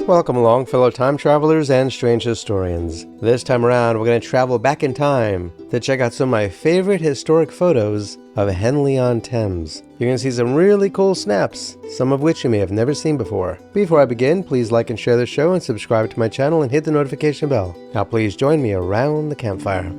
Welcome along, fellow time travelers and strange historians. This time around, we're going to travel back in time to check out some of my favorite historic photos of Henley-on-Thames. You're going to see some really cool snaps, some of which you may have never seen before. Before I begin, please like and share the show and subscribe to my channel and hit the notification bell. Now please join me around the campfire.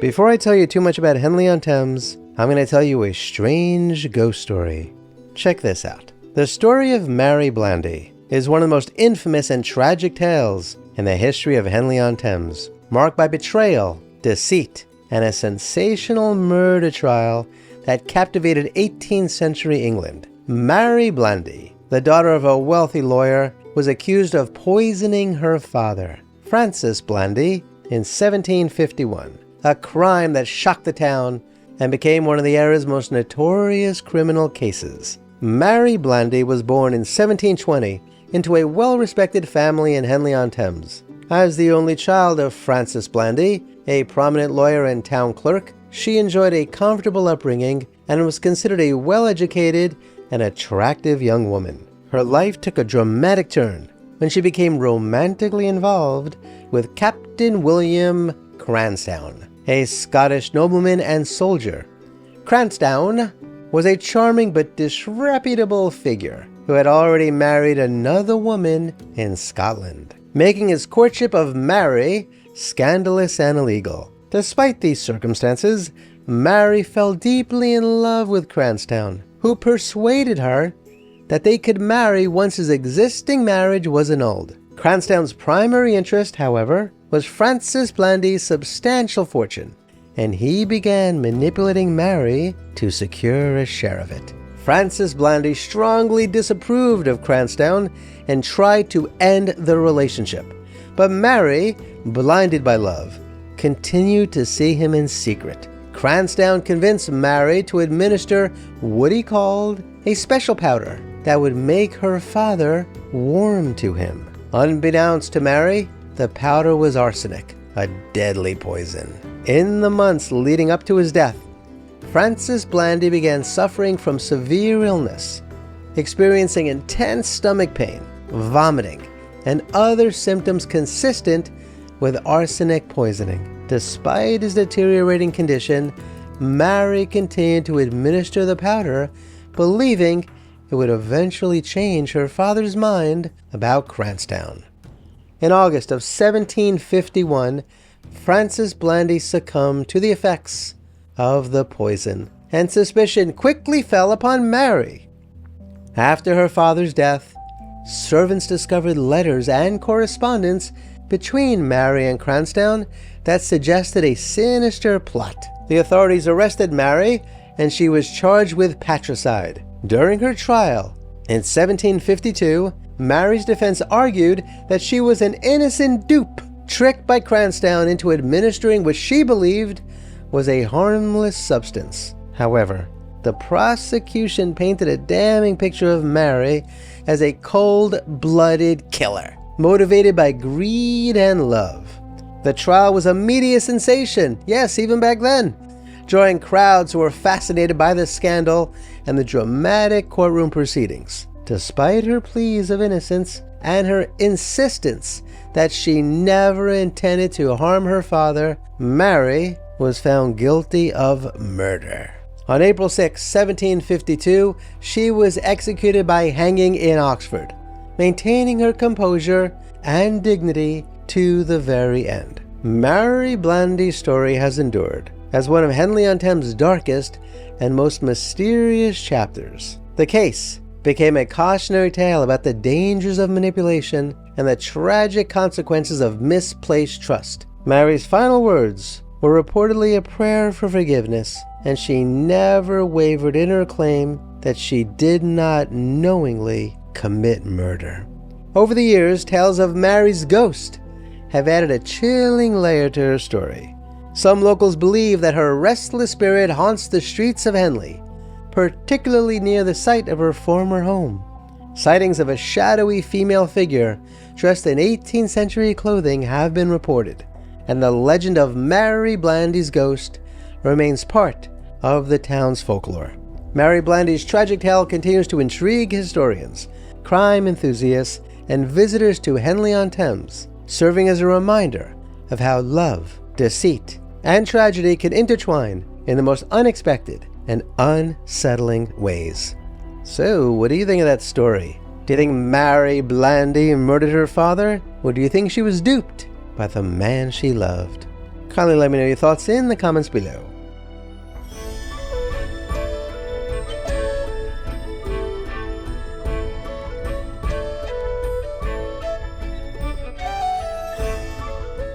Before I tell you too much about Henley-on-Thames, I'm going to tell you a strange ghost story. Check this out. The story of Mary Blandy is one of the most infamous and tragic tales in the history of Henley-on-Thames, marked by betrayal, deceit, and a sensational murder trial that captivated 18th century England. Mary Blandy, the daughter of a wealthy lawyer, was accused of poisoning her father, Francis Blandy, in 1751, a crime that shocked the town and became one of the era's most notorious criminal cases. Mary Blandy was born in 1720 into a well-respected family in Henley-on-Thames. As the only child of Francis Blandy, a prominent lawyer and town clerk, she enjoyed a comfortable upbringing and was considered a well-educated and attractive young woman. Her life took a dramatic turn when she became romantically involved with Captain William Cranstoun, a Scottish nobleman and soldier. Cranstoun was a charming but disreputable figure who had already married another woman in Scotland, making his courtship of Mary scandalous and illegal. Despite these circumstances, Mary fell deeply in love with Cranstoun, who persuaded her that they could marry once his existing marriage was annulled. Cranstoun's primary interest, however, was Francis Blandy's substantial fortune, and he began manipulating Mary to secure a share of it. Francis Blandy strongly disapproved of Cranstoun and tried to end the relationship. But Mary, blinded by love, continued to see him in secret. Cranstoun convinced Mary to administer what he called a special powder that would make her father warm to him. Unbeknownst to Mary, the powder was arsenic, a deadly poison. In the months leading up to his death, Francis Blandy began suffering from severe illness, experiencing intense stomach pain, vomiting, and other symptoms consistent with arsenic poisoning. Despite his deteriorating condition, Mary continued to administer the powder, believing it would eventually change her father's mind about Cranstoun. In August of 1751, Francis Blandy succumbed to the effects of the poison, and suspicion quickly fell upon Mary. After her father's death, servants discovered letters and correspondence between Mary and Cranstoun that suggested a sinister plot. The authorities arrested Mary, and she was charged with patricide. During her trial in 1752, Mary's defense argued that she was an innocent dupe, tricked by Cranstoun into administering what she believed was a harmless substance. However, the prosecution painted a damning picture of Mary as a cold-blooded killer, motivated by greed and love. The trial was a media sensation, yes, even back then, drawing crowds who were fascinated by the scandal and the dramatic courtroom proceedings. Despite her pleas of innocence and her insistence that she never intended to harm her father, Mary was found guilty of murder. On April 6, 1752, she was executed by hanging in Oxford, maintaining her composure and dignity to the very end. Mary Blandy's story has endured as one of Henley-on-Thames' darkest and most mysterious chapters. The case became a cautionary tale about the dangers of manipulation and the tragic consequences of misplaced trust. Mary's final words were reportedly a prayer for forgiveness, and she never wavered in her claim that she did not knowingly commit murder. Over the years, tales of Mary's ghost have added a chilling layer to her story. Some locals believe that her restless spirit haunts the streets of Henley, particularly near the site of her former home. Sightings of a shadowy female figure dressed in 18th century clothing have been reported, and the legend of Mary Blandy's ghost remains part of the town's folklore. Mary Blandy's tragic tale continues to intrigue historians, crime enthusiasts, and visitors to Henley-on-Thames, serving as a reminder of how love, deceit, and tragedy can intertwine in the most unexpected and unsettling ways. So, what do you think of that story? Do you think Mary Blandy murdered her father? Or do you think she was duped by the man she loved? Kindly let me know your thoughts in the comments below.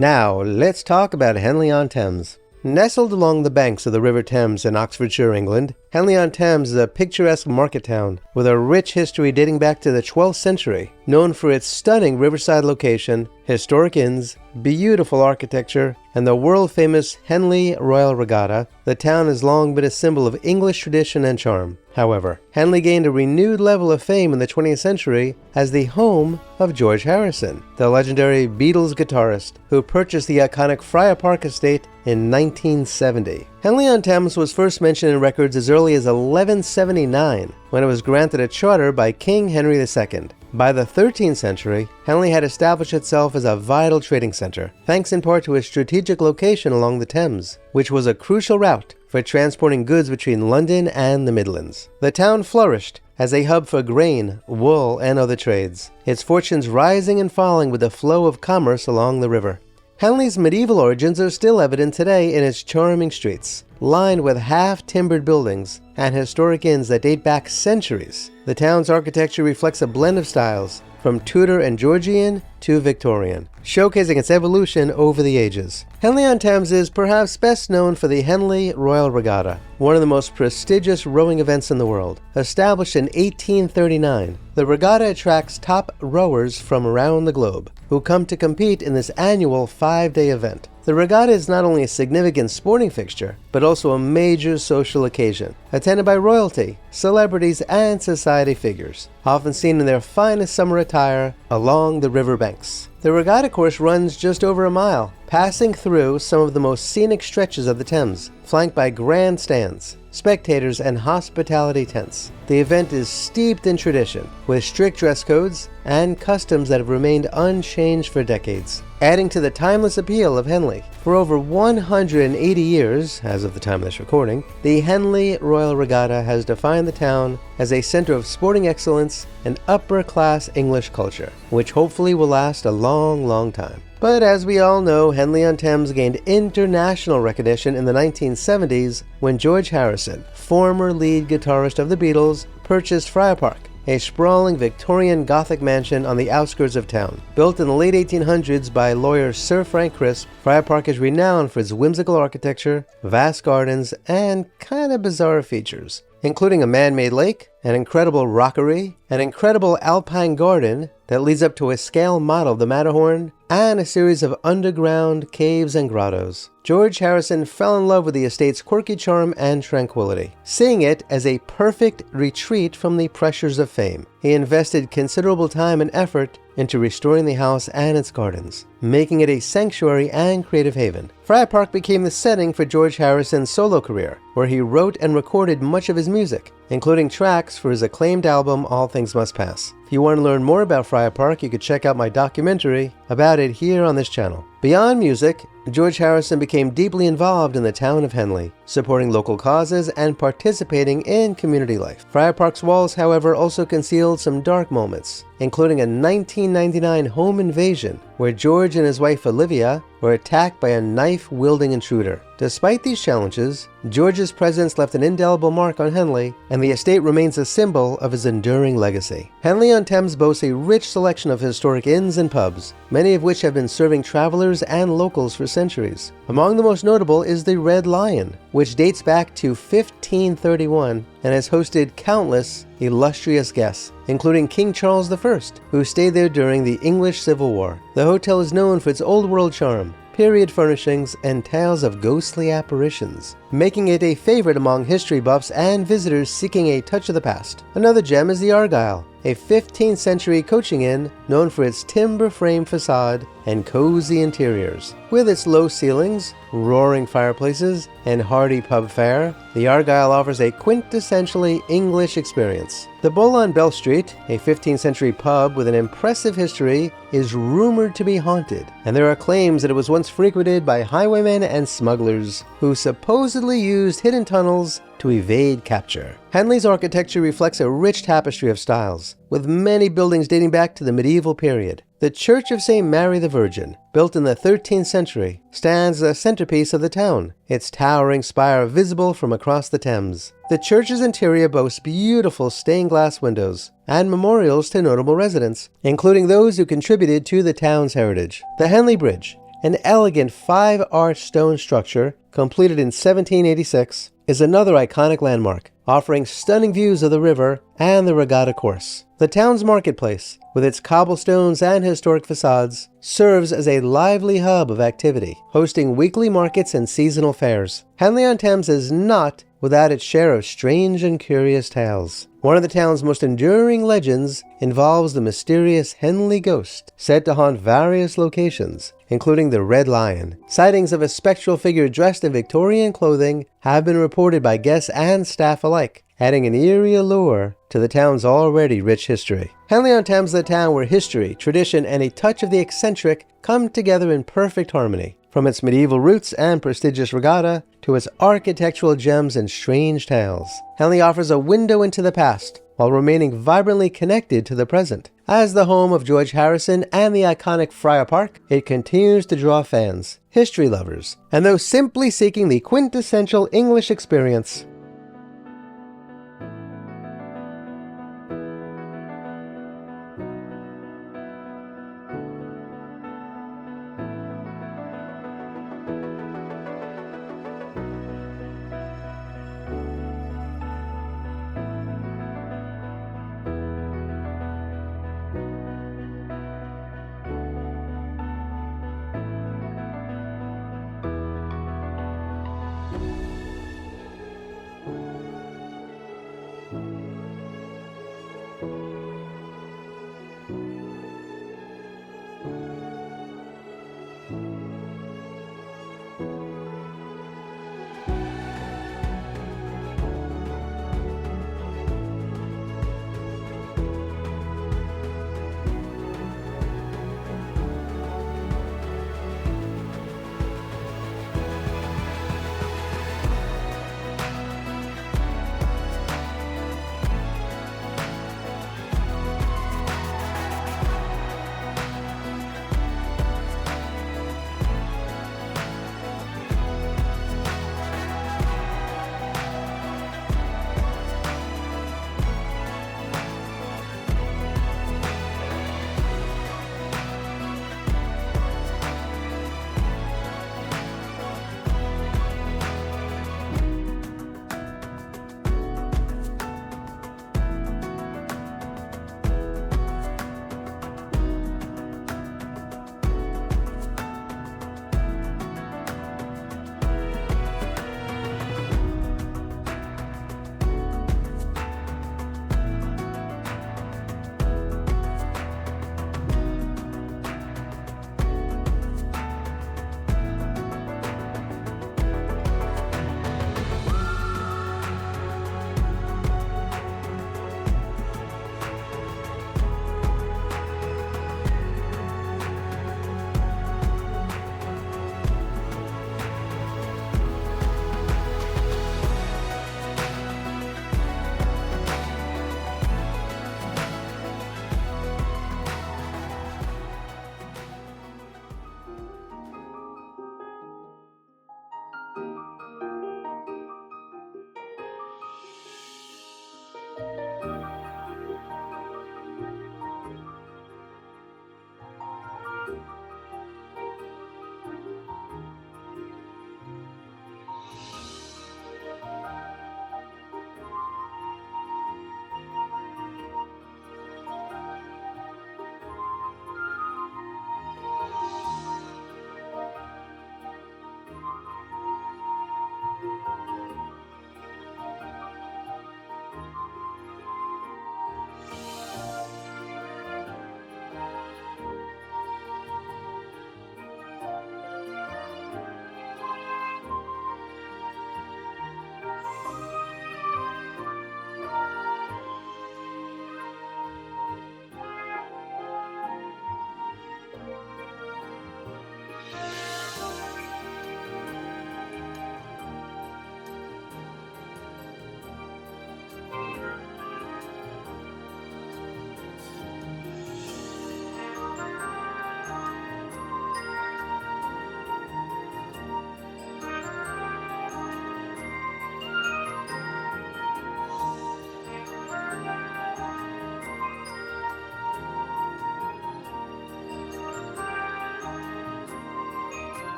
Now, let's talk about Henley-on-Thames. Nestled along the banks of the River Thames in Oxfordshire, England, Henley-on-Thames is a picturesque market town with a rich history dating back to the 12th century, known for its stunning riverside location, historic inns, beautiful architecture, and the world-famous Henley Royal Regatta. The town has long been a symbol of English tradition and charm. However, Henley gained a renewed level of fame in the 20th century as the home of George Harrison, the legendary Beatles guitarist who purchased the iconic Friar Park estate in 1970. Henley-on-Thames was first mentioned in records as early as 1179, when it was granted a charter by King Henry II. By the 13th century, Henley had established itself as a vital trading center, thanks in part to its strategic location along the Thames, which was a crucial route for transporting goods between London and the Midlands. The town flourished as a hub for grain, wool, and other trades, its fortunes rising and falling with the flow of commerce along the river. Henley's medieval origins are still evident today in its charming streets, lined with half-timbered buildings and historic inns that date back centuries. The town's architecture reflects a blend of styles, from Tudor and Georgian to Victorian, showcasing its evolution over the ages. Henley-on-Thames is perhaps best known for the Henley Royal Regatta, one of the most prestigious rowing events in the world. Established in 1839, the regatta attracts top rowers from around the globe, who come to compete in this annual 5-day event. The regatta is not only a significant sporting fixture, but also a major social occasion, attended by royalty, celebrities, and society figures, often seen in their finest summer attire along the river banks. The regatta course runs just over a mile, passing through some of the most scenic stretches of the Thames, flanked by grandstands, spectators, and hospitality tents. The event is steeped in tradition, with strict dress codes and customs that have remained unchanged for decades, adding to the timeless appeal of Henley. For over 180 years, as of the time of this recording, the Henley Royal Regatta has defined the town as a center of sporting excellence and upper-class English culture, which hopefully will last a long, long time. But as we all know, Henley-on-Thames gained international recognition in the 1970s when George Harrison, former lead guitarist of the Beatles, purchased Friar Park, a sprawling Victorian Gothic mansion on the outskirts of town. Built in the late 1800s by lawyer Sir Frank Crisp, Friar Park is renowned for its whimsical architecture, vast gardens, and kinda bizarre features, including a man-made lake, an incredible rockery, an incredible alpine garden that leads up to a scale model of the Matterhorn, and a series of underground caves and grottos. George Harrison fell in love with the estate's quirky charm and tranquility, seeing it as a perfect retreat from the pressures of fame. He invested considerable time and effort into restoring the house and its gardens, making it a sanctuary and creative haven. Friar Park became the setting for George Harrison's solo career, where he wrote and recorded much of his music, including tracks for his acclaimed album All Things Must Pass. If you want to learn more about Friar Park, you could check out my documentary about it here on this channel. Beyond music, George Harrison became deeply involved in the town of Henley, supporting local causes and participating in community life. Friar Park's walls, however, also concealed some dark moments, including a 1999 home invasion where George and his wife Olivia were attacked by a knife-wielding intruder. Despite these challenges, George's presence left an indelible mark on Henley, and the estate remains a symbol of his enduring legacy. Henley-on-Thames boasts a rich selection of historic inns and pubs, many of which have been serving travelers and locals for centuries. Among the most notable is the Red Lion, which dates back to 1531 and has hosted countless illustrious guests, including King Charles I, who stayed there during the English Civil War. The hotel is known for its old-world charm, period furnishings, and tales of ghostly apparitions, making it a favorite among history buffs and visitors seeking a touch of the past. Another gem is the Argyle, a 15th century coaching inn known for its timber frame facade and cozy interiors. With its low ceilings, roaring fireplaces, and hearty pub fare, the Argyle offers a quintessentially English experience. The Bull on Bell Street, a 15th century pub with an impressive history, is rumored to be haunted, and there are claims that it was once frequented by highwaymen and smugglers who supposedly used hidden tunnels to evade capture. Henley's architecture reflects a rich tapestry of styles, with many buildings dating back to the medieval period. The Church of St. Mary the Virgin, built in the 13th century, stands as a centerpiece of the town, its towering spire visible from across the Thames. The church's interior boasts beautiful stained glass windows and memorials to notable residents, including those who contributed to the town's heritage. The Henley Bridge, an elegant 5-arch stone structure completed in 1786, is another iconic landmark, offering stunning views of the river and the regatta course. The town's marketplace, with its cobblestones and historic facades, serves as a lively hub of activity, hosting weekly markets and seasonal fairs. Henley-on-Thames is not without its share of strange and curious tales. One of the town's most enduring legends involves the mysterious Henley ghost, said to haunt various locations, including the Red Lion. Sightings of a spectral figure dressed in Victorian clothing have been reported by guests and staff alike, adding an eerie allure to the town's already rich history. Henley-on-Thames is a town where history, tradition, and a touch of the eccentric come together in perfect harmony. From its medieval roots and prestigious regatta to its architectural gems and strange tales, Henley offers a window into the past while remaining vibrantly connected to the present. As the home of George Harrison and the iconic Friar Park, it continues to draw fans, history lovers, and those simply seeking the quintessential English experience.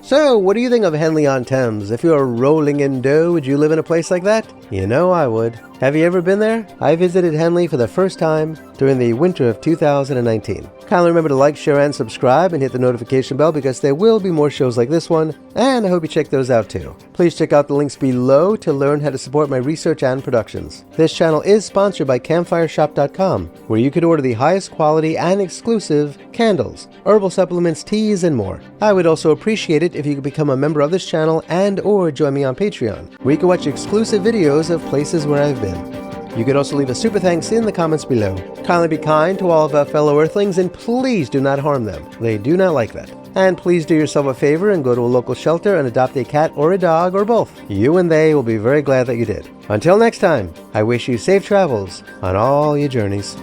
So, what do you think of Henley-on-Thames? If you were rolling in dough, would you live in a place like that? You know I would. Have you ever been there? I visited Henley for the first time during the winter of 2019. Kindly remember to like, share, and subscribe, and hit the notification bell because there will be more shows like this one, and I hope you check those out too. Please check out the links below to learn how to support my research and productions. This channel is sponsored by CampfireShop.com, where you could order the highest quality and exclusive candles, herbal supplements, teas, and more. I would also appreciate it if you could become a member of this channel and or join me on Patreon, where you can watch exclusive videos of places where I've been. You could also leave a super thanks in the comments below. Kindly be kind to all of our fellow Earthlings and please do not harm them. They do not like that. And please do yourself a favor and go to a local shelter and adopt a cat or a dog or both. You and they will be very glad that you did. Until next time, I wish you safe travels on all your journeys.